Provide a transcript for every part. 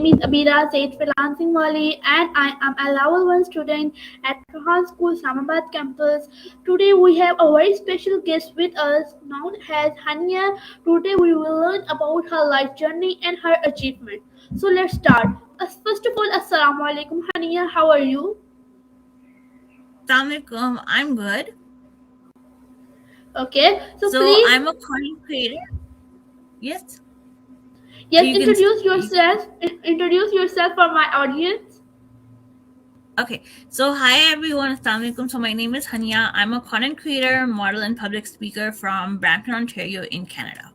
name is Abeera, Saeed FreelancingWali, and I am a level 1 student at Irfan School, Islamabad campus. Today we have a very special guest with us, known as Hunyah. Today we will learn about her life journey and her achievement. So let's start. First of all, Assalamu alaikum, Hunyah. How are you? Alaikum, I'm good. Okay, so So please, I'm a content creator. Yes. yes, You can. introduce yourself. Introduce yourself for my audience. Okay. So hi everyone. Alaikum. So my name is Hunyah. I'm a content creator, model, and public speaker from Brampton, Ontario, in Canada.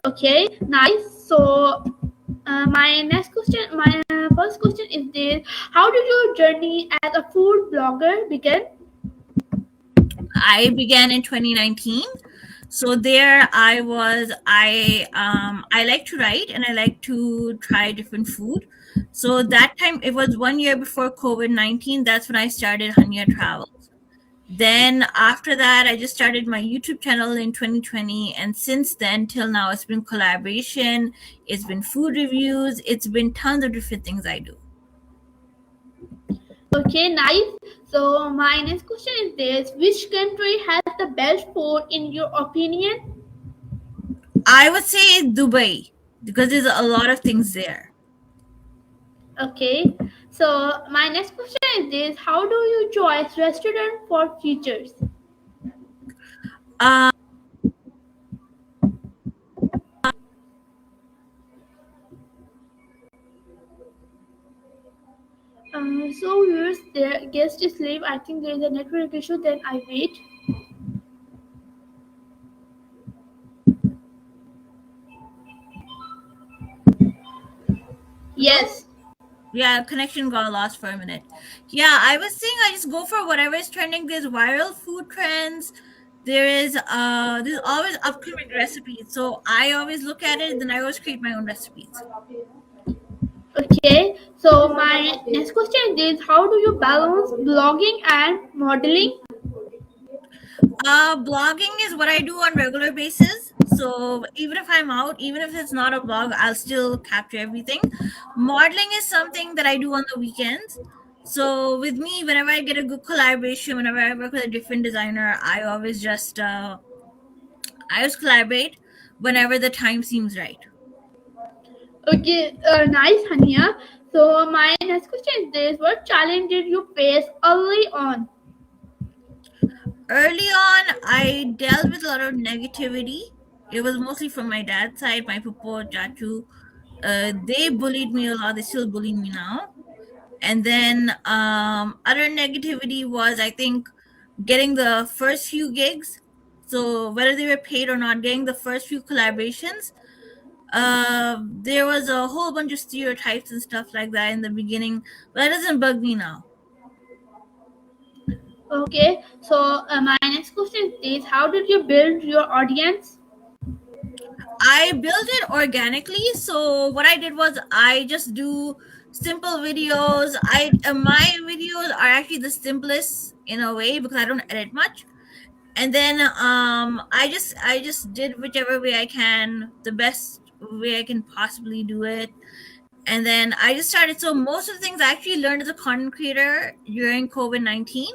Okay, nice. So my first question is this: how did your journey as a food blogger begin? I began in 2019. So there I was. I like to write and I like to try different food. So that time it was 1 year before COVID-19. That's when I started HunyahTravels. Then after that, I just started my YouTube channel in 2020, and since then till now, it's been collaboration, it's been food reviews, it's been tons of different things I do. Okay, nice. So my next question is this: which country has the best food in your opinion? I would say Dubai because there's a lot of things there. Okay. So my next question is this: how do you choose restaurant for features? Uh, So yours, their guest is leave. I think there is a network issue. Then I wait. Yes. yeah, connection got lost for a minute. Yeah, I was saying I just go for whatever is trending. There's viral food trends. There's always upcoming recipes. So I always look at it, then I always create my own recipes. Okay, so my next question is how do you balance blogging and modeling? Blogging is what I do on regular basis. So even if I'm out, even if it's not a blog, I'll still capture everything. Modeling is something that I do on the weekends. So with me, whenever I get a good collaboration, whenever I work with a different designer, I always collaborate whenever the time seems right. Okay, nice, Hania. So my next question is this: what challenge did you face early on? Early on, I dealt with a lot of negativity. It was mostly from my dad's side, my papa, chachu. They bullied me a lot. They still bully me now. And then other negativity was, I think, getting the first few gigs. So whether they were paid or not, getting the first few collaborations, there was a whole bunch of stereotypes and stuff like that in the beginning, but that doesn't bug me now. Okay, so my next question is how did you build your audience? I built it organically. So what I did was I just do simple videos. My videos are actually the simplest in a way because I don't edit much. And then I just did whichever way I can, the best way I can possibly do it. And then I just started. So most of the things I actually learned as a content creator during COVID-19,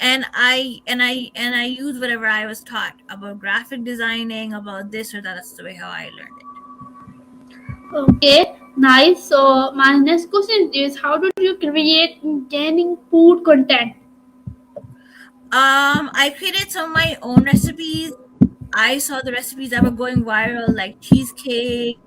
and I use whatever I was taught about graphic designing, about this or that. That's the way how I learned it. Okay, nice. So my next question is how did you create gaining food content? I created some of my own recipes. I saw the recipes that were going viral, like cheesecake,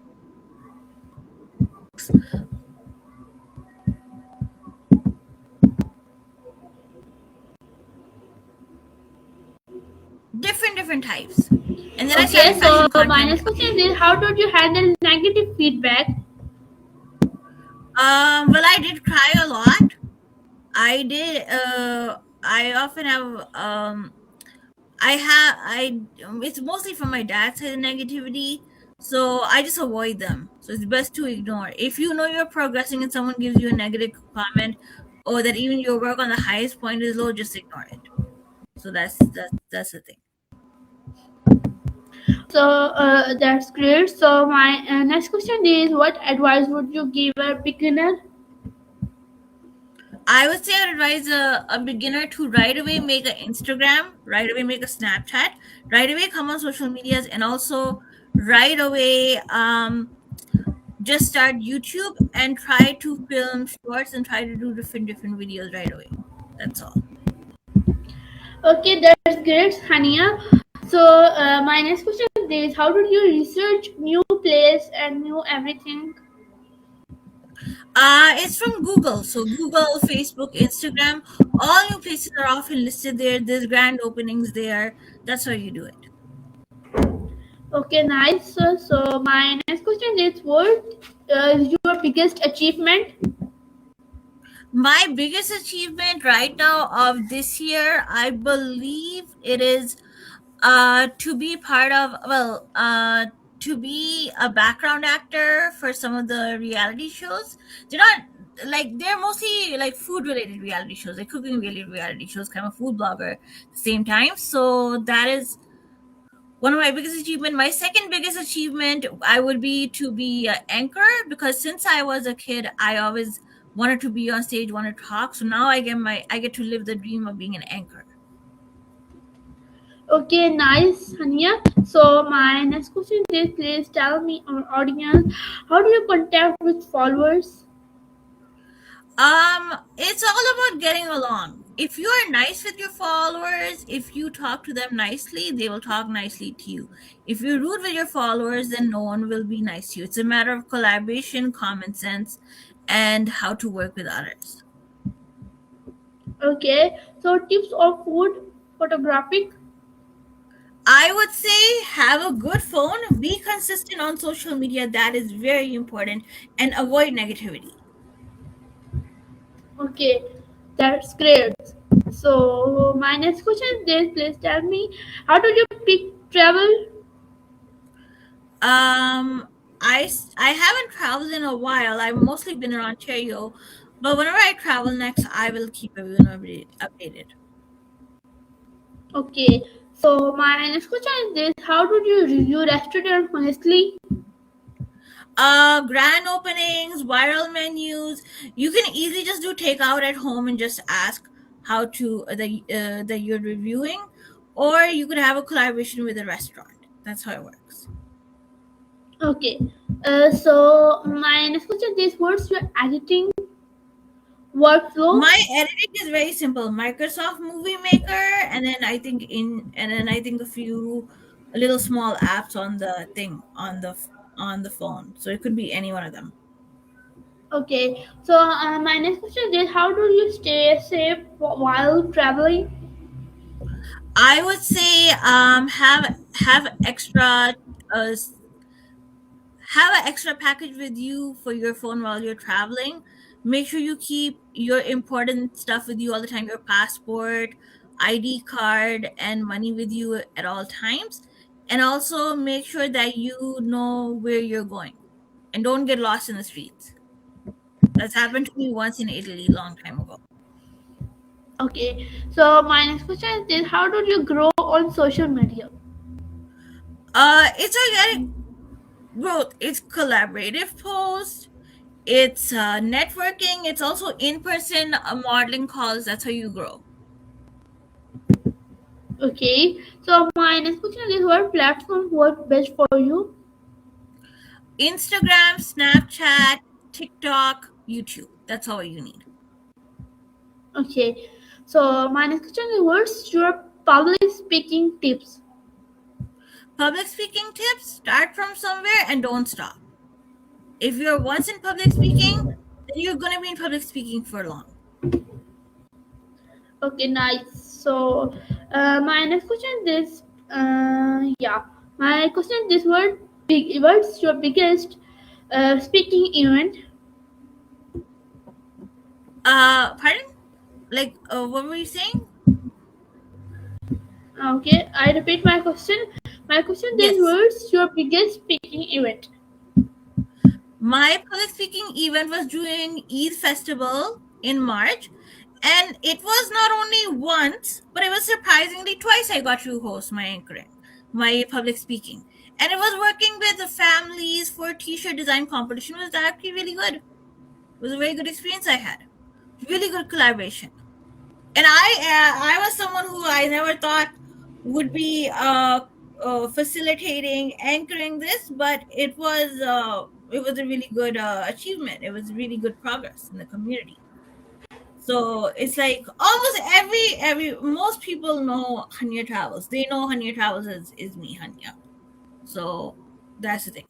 different types. And then I Okay, started so fashion my content. next question is how did you handle negative feedback? Well, I did cry a lot. I did. I often have. I have. I. It's mostly from my dad's side of negativity, so I just avoid them. So it's best to ignore. If you know you're progressing and someone gives you a negative comment, or that even your work on the highest point is low, just ignore it. So that's the thing. So that's great. So my next question is, what advice would you give a beginner? I would say I'd advise a beginner to right away make an Instagram, right away make a Snapchat, right away come on social medias, and also right away just start YouTube and try to film shorts and try to do different videos right away. That's all. Okay, that's great, Hania. So my next question is, how did you research new place and new everything? It's from Google. So Google, Facebook, Instagram, all new places are often listed there. There's grand openings there. That's how you do it. Okay, nice. So my next question is, what is your biggest achievement? My biggest achievement right now of this year, I believe it is to be part of, to be a background actor for some of the reality shows. They're not like, they're mostly like food related reality shows, like cooking related reality shows, kind of food blogger at the same time. So that is one of my biggest achievement. My second biggest achievement, I would be to be an anchor, because since I was a kid, I always wanted to be on stage, wanted to talk. So now I get to live the dream of being an anchor. Okay, nice, Hania. So my next question is, please tell me, our audience, how do you contact with followers? It's all about getting along. If you are nice with your followers, if you talk to them nicely, they will talk nicely to you. If you're rude with your followers, then no one will be nice to you. It's a matter of collaboration, common sense, and how to work with others. Okay, so tips of food photographic. I would say have a good phone, be consistent on social media, that is very important, and avoid negativity. Okay, that's great. So my next question is, please tell me, how do you pick travel? Um, I haven't traveled in a while. I've mostly been in Ontario, but whenever I travel next, I will keep everyone updated. Okay, so my next question is this, how do you review restaurant honestly? Grand openings, viral menus. You can easily just do takeout at home and just ask how to that you're reviewing, or you could have a collaboration with a restaurant. That's how it works. Okay, so my next question is, what's your editing workflow? My editing is very simple. Microsoft Movie Maker, and then I think a few little small apps on the thing on the phone. So it could be any one of them. Okay, so my next question is, how do you stay safe while traveling? I would say have extra uh have an extra package with you for your phone while you're traveling. Make sure you keep your important stuff with you all the time, your passport, ID card, and money with you at all times. And also make sure that you know where you're going and don't get lost in the streets. That's happened to me once in Italy long time ago. Okay, so my next question is, how do you grow on social media? It's organic growth. It's collaborative posts. It's networking. It's also in-person modeling calls. That's how you grow. Okay, so my next question is, what platform work best for you? Instagram, Snapchat, TikTok, YouTube. That's all you need. Okay, so my next question is, what's your public speaking tips? Public speaking tips, start from somewhere and don't stop. If you're once in public speaking, then you're going to be in public speaking for long. Okay, nice. So my next question is, yeah, my question is, what's your biggest speaking event? Pardon? Like, what were you saying? Okay, I repeat my question. My question is, Yes. what's your biggest speaking event? My public speaking event was during Eid festival in March, and it was not only once, but it was surprisingly twice I got to host my anchoring, my public speaking. And it was working with the families for t-shirt design competition was actually really good. It was a very good experience I had. Really good collaboration. And I was someone who I never thought would be facilitating, anchoring this, but it was a really good achievement. It was really good progress in the community. So it's like almost every most people know Hunyah Travels. They know Hunyah Travels is me, Hunyah. So that's the thing.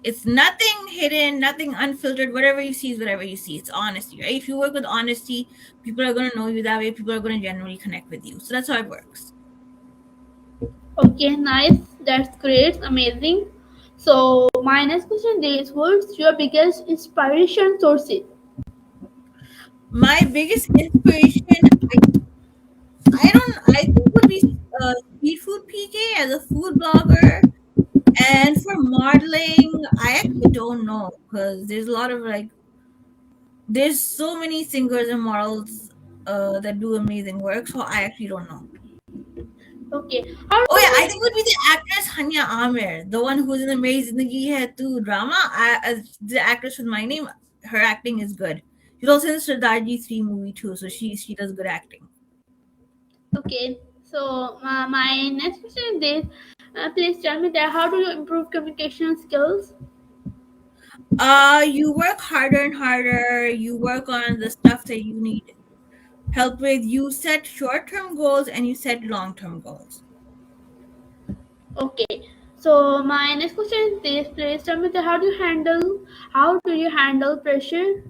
It's nothing hidden, nothing unfiltered. Whatever you see is whatever you see. It's honesty, right? If you work with honesty, people are gonna know you that way. People are gonna generally connect with you. So that's how it works. Okay, nice. That's great. Amazing. So my next question is, what's your biggest inspiration sources? My biggest inspiration, I think would be Street Food PK as a food blogger. And for modeling, I actually don't know because there's a lot of like there's so many singers and models that do amazing work. So I actually don't know. Okay. How Oh do yeah, I you think it would be the actress Hanya Amir, the one who's in the Meri Zindagi Hai Tu drama. As the actress with my name, her acting is good. She's also in the Sardarji 3 movie too, so she does good acting. Okay. So my next question is this. Please tell me that how do you improve communication skills? You work harder and harder. You work on the stuff that you need help with. You set short-term goals and you set long-term goals. Okay. So my next question is this. Please tell me that how do you handle pressure?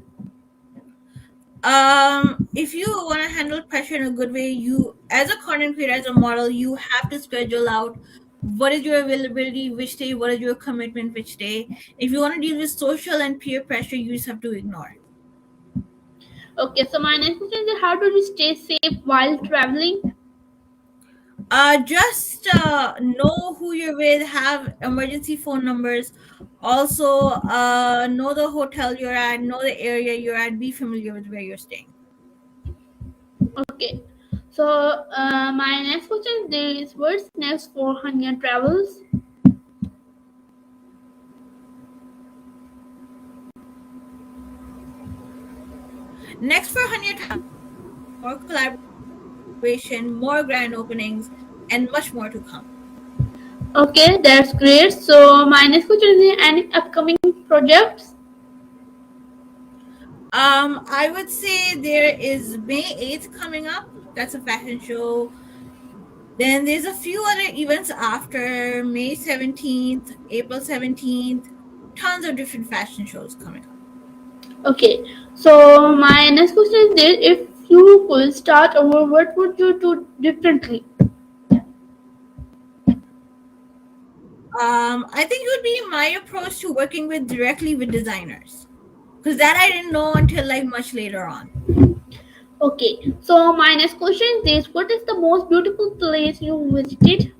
If you want to handle pressure in a good way, you as a content creator, as a model, you have to schedule out what is your availability which day, what is your commitment which day. If you want to deal with social and peer pressure, you just have to ignore. Okay. So my next question is how do you stay safe while traveling? Just know who you're with, have emergency phone numbers. Also, know the hotel you're at, know the area you're at, be familiar with where you're staying. Okay. So my next question is what's next for HunyahTravels? Next for Hunyah, more collaboration, more grand openings, and much more to come. Okay, that's great. So my next question is any upcoming projects? I would say there is May 8th coming up. That's a fashion show. Then there's a few other events after May 17th, April 17th. Tons of different fashion shows coming up. Okay. So my next question is this, if you could start over, what would you do differently? I think it would be my approach to working with directly with designers. Because that I didn't know until like much later on. Okay. So my next question is this, what is the most beautiful place you visited?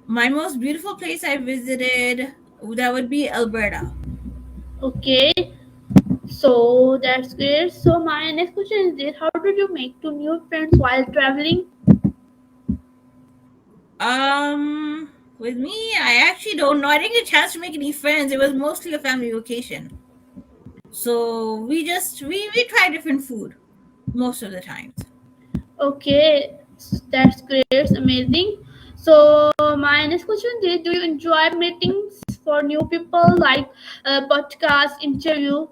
My most beautiful place I visited, that would be Alberta. Okay. So that's great. So my next question is this, how did you make two new friends while traveling? With me, I actually don't know. I didn't get a chance to make any friends. It was mostly a family vacation. So we try different food most of the times. Okay, that's great. It's amazing. So my next question is: do you enjoy meetings for new people, like a podcast interview?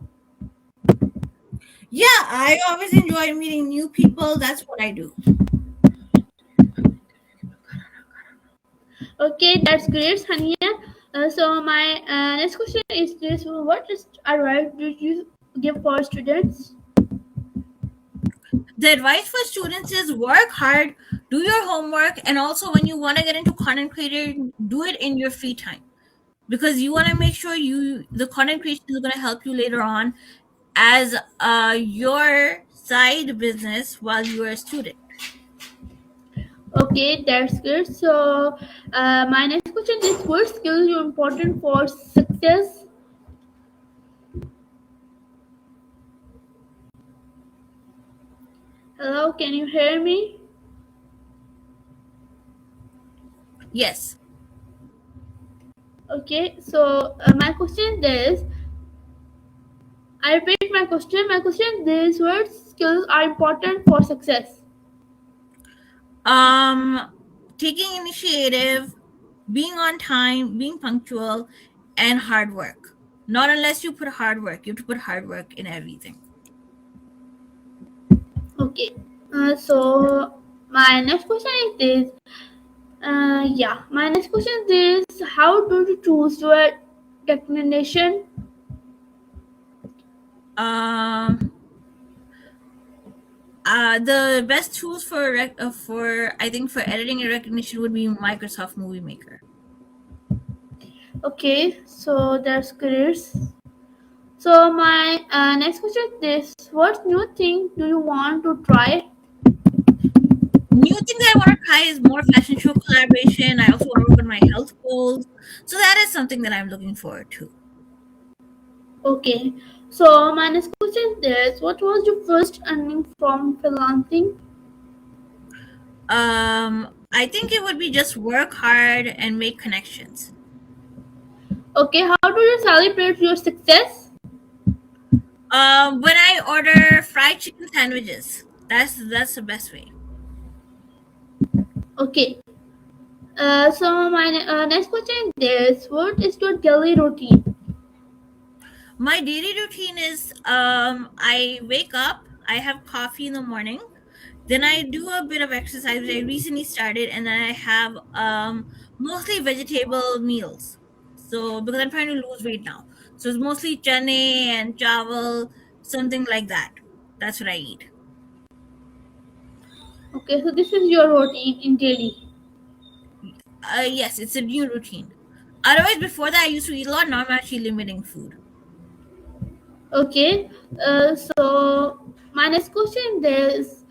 Yeah, I always enjoy meeting new people. That's what I do. Okay, that's great, Hania. So my next question is this: what is advice do you give for students? The advice for students is work hard, do your homework, and also when you want to get into content creating, do it in your free time because you want to make sure you the content creation is going to help you later on as your side business while you are a student. Okay, that's good. So my next question is: what skills are important for success? Hello, can you hear me? Yes. Okay, so my question is, I repeat my question. My question is, what skills are important for success? Um, Taking initiative, being on time, being punctual, and hard work. Not unless you put hard work. You have to put hard work in everything. Okay, so my next question is this. Yeah, my next question is, how do you choose your destination? Um, the best tools for I think for editing and recognition would be Microsoft Movie Maker. Okay, so that's careers. So my next question is, what new thing do you want to try? New things I want to try is more fashion show collaboration. I also want to work on my health goals. So that is something that I'm looking forward to. Okay, so my next question is, what was your first earning from freelancing? I think it would be just work hard and make connections. Okay, how do you celebrate your success? When I order fried chicken sandwiches, that's the best way. Okay, so my next question is, what is your daily routine? My daily routine is I wake up, I have coffee in the morning, then I do a bit of exercise which I recently started, and then I have mostly vegetable meals. So because I'm trying to lose weight now, so it's mostly chane and chawal, something like that. That's what I eat. Okay, so this is your routine in daily. Yes, it's a new routine. Otherwise, before that, I used to eat a lot. Now I'm actually limiting food. Okay, so my next question is,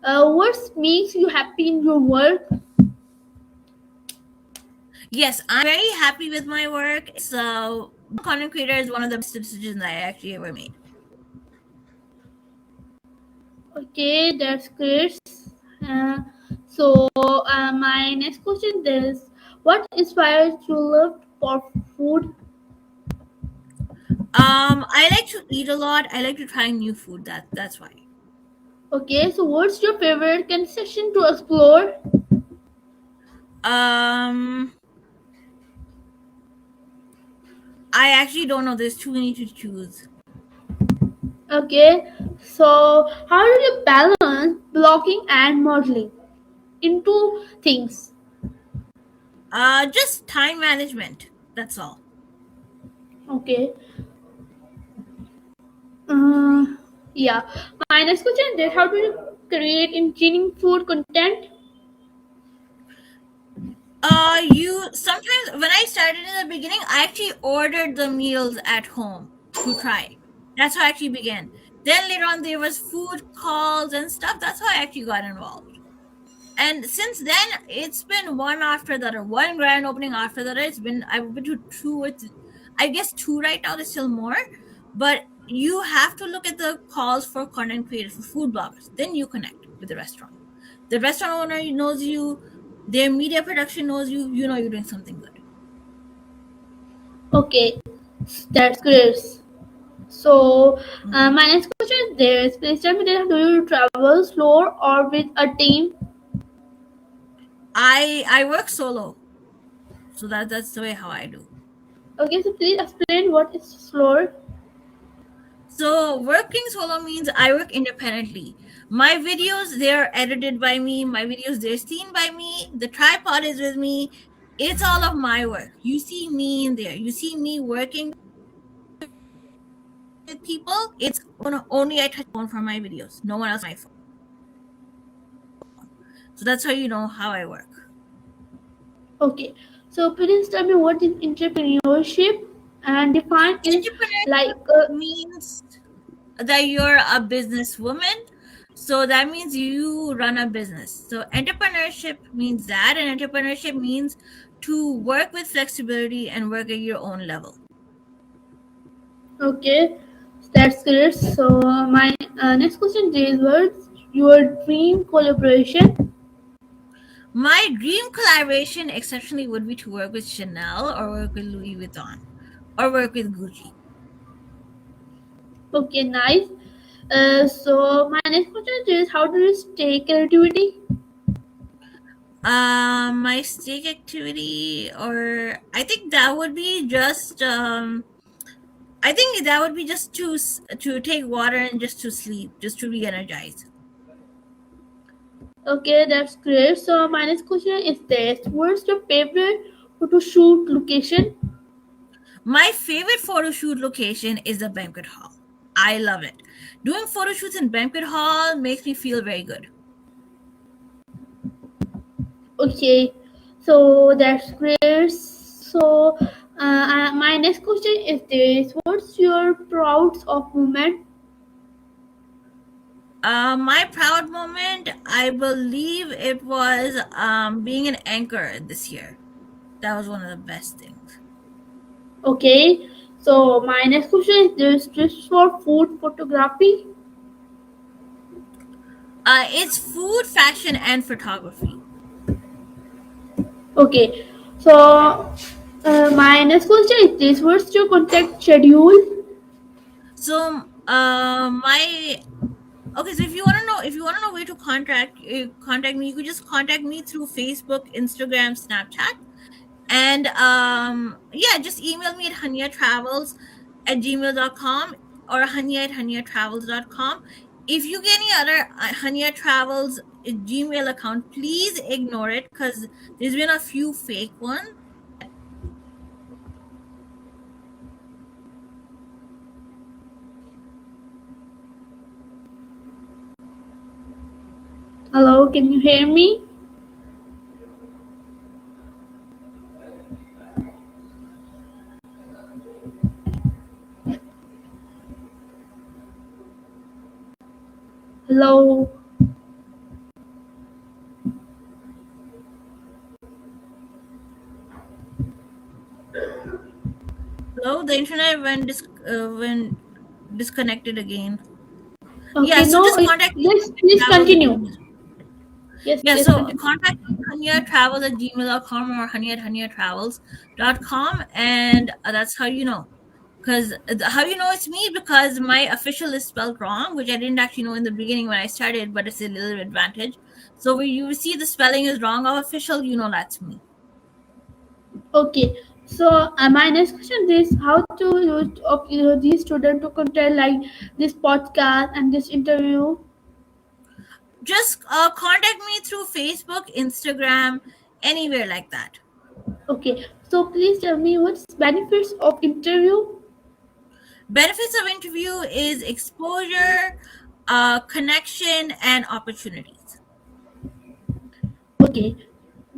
what makes you happy in your work? Yes, I'm very happy with my work. So, content creator is one of the best decisions that I actually ever made. Okay, that's great. Uh, so my next question is, what inspires you love for food? I like to eat a lot. I like to try new food. That's why. Okay, so what's your favorite concession to explore? Um, I actually don't know. There's too many to choose. Okay, so how do you balance blocking and modeling into things? Just time management. That's all. Okay, uh, yeah. My next question is, how do you create engineering food content? You sometimes when I started in the beginning, I actually ordered the meals at home to try. That's how I actually began. Then later on, there was food calls and stuff. That's how I actually got involved. And since then, it's been one after the other, one grand opening after the other. I've been to I guess two right now. There's still more, but you have to look at the calls for content creators for food bloggers. Then you connect with the restaurant. The restaurant owner knows you. Their media production knows you. You know you're doing something good. Okay, that's great. So, Mhm. my next question is this. Please tell me that, do you travel slow or with a team? I work solo, so that's the way how I do. Okay, so please explain what is slow. So working solo means I work independently. My videos they're edited by me. My videos they're seen by me. The tripod is with me. It's all of my work. You see me in there. You see me working with people. It's only I touch phone for my videos. No one else my phone. So that's how you know how I work. Okay, so please tell me what is entrepreneurship and define it like. Entrepreneurship means that you're a businesswoman. So that means you run a business. So entrepreneurship means that, and entrepreneurship means to work with flexibility and work at your own level. Okay, that's great. So, my next question is, what's your dream collaboration? My dream collaboration exceptionally would be to work with Chanel or work with Louis Vuitton or work with Gucci. Okay, nice. So my next question is, how do you stay creativity? My stake activity, or I think that would be just I think that would be just to take water and just to sleep, just to re-energize. Okay, that's great. So my next question is this: what's your favorite photo shoot location? My favorite photo shoot location is the banquet hall. I love it. Doing photo shoots in banquet hall makes me feel very good. Okay, so that's great. So my next question is this: what's your proud of moment? My proud moment, I believe it was being an anchor this year. That was one of the best things. Okay, so my next question is this: tips for food photography? It's food, fashion, and photography. Okay, so my next question is this: what's your contact schedule? So, my okay. So if you want to know where to contact me, you could just contact me through Facebook, Instagram, Snapchat, and yeah, just email me at hunyatravels@gmail.com or hunyah@hunyatravels.com. If you get any other Hunyah Travels Gmail account, please ignore it because there's been a few fake ones. Hello, can you hear me? Hello. Hello, the internet went disconnected again. Yeah, Okay, so no, just contact me yes, please travels at continue. Gmail. Yes, Yeah, please so continue. contact me hunyatravels@gmail.com or hunyah@hunyatravels.com, and that's how you know. Because how you know it's me, because my official is spelled wrong, which I didn't actually know in the beginning when I started, but it's a little advantage. So when you see the spelling is wrong of official, you know that's me. Okay, so my next question is how to use of these students to contact like this podcast and this interview. Just contact me through Facebook, Instagram, anywhere like that. Okay, so please tell me what's benefits of interview. Benefits of interview is exposure, connection, and opportunities. Okay,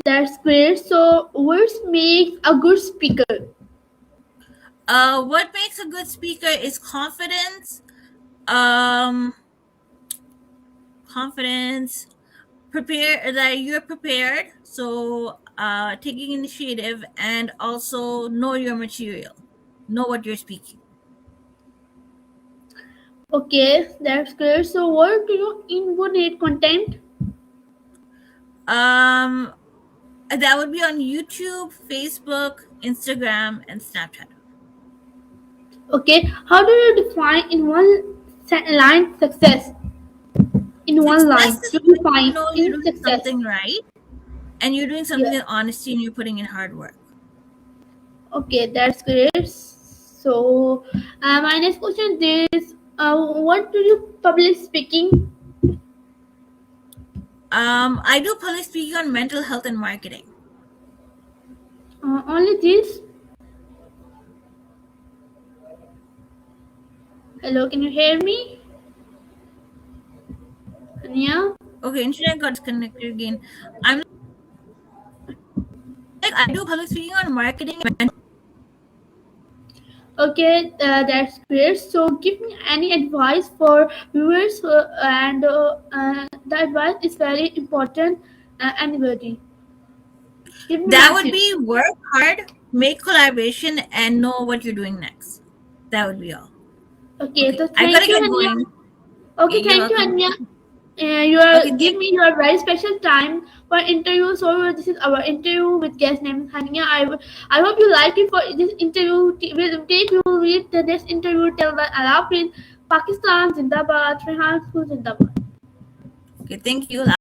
that's great. So what makes a good speaker? What makes a good speaker is confidence, um, confidence, prepare that you're prepared. So, taking initiative and also know your material, know what you're speaking. Okay, that's great. So what do you innovate content? Um, that would be on YouTube, Facebook, Instagram, and Snapchat. Okay, how do you define in one line success? In one Success line, is to when you define know you're in doing success. something right and you're doing something Yeah. in honesty and you're putting in hard work. Okay, that's great. So, my next question is, what do you public speaking? I do public speaking on mental health and marketing. Only this. Hello, can you hear me? Yeah. Okay, internet got disconnected again. I'm like, I do public speaking on marketing and Okay, that's great. So, give me any advice for viewers, and the advice is very important. Anybody, give me that would message. be work hard, make collaboration, and know what you're doing next. That would be all. Okay, Okay, so I thank gotta you, get Hania. going. Okay, Okay, you're thank you, welcome. Hania. You are Okay, give me your very special time for interview. So this is our interview with guest name Hania. I hope you like it. For this interview, will take you read the next interview. Tell the Alafin, Pakistan Zindabad, Rehan School Zindabad. okay, thank you.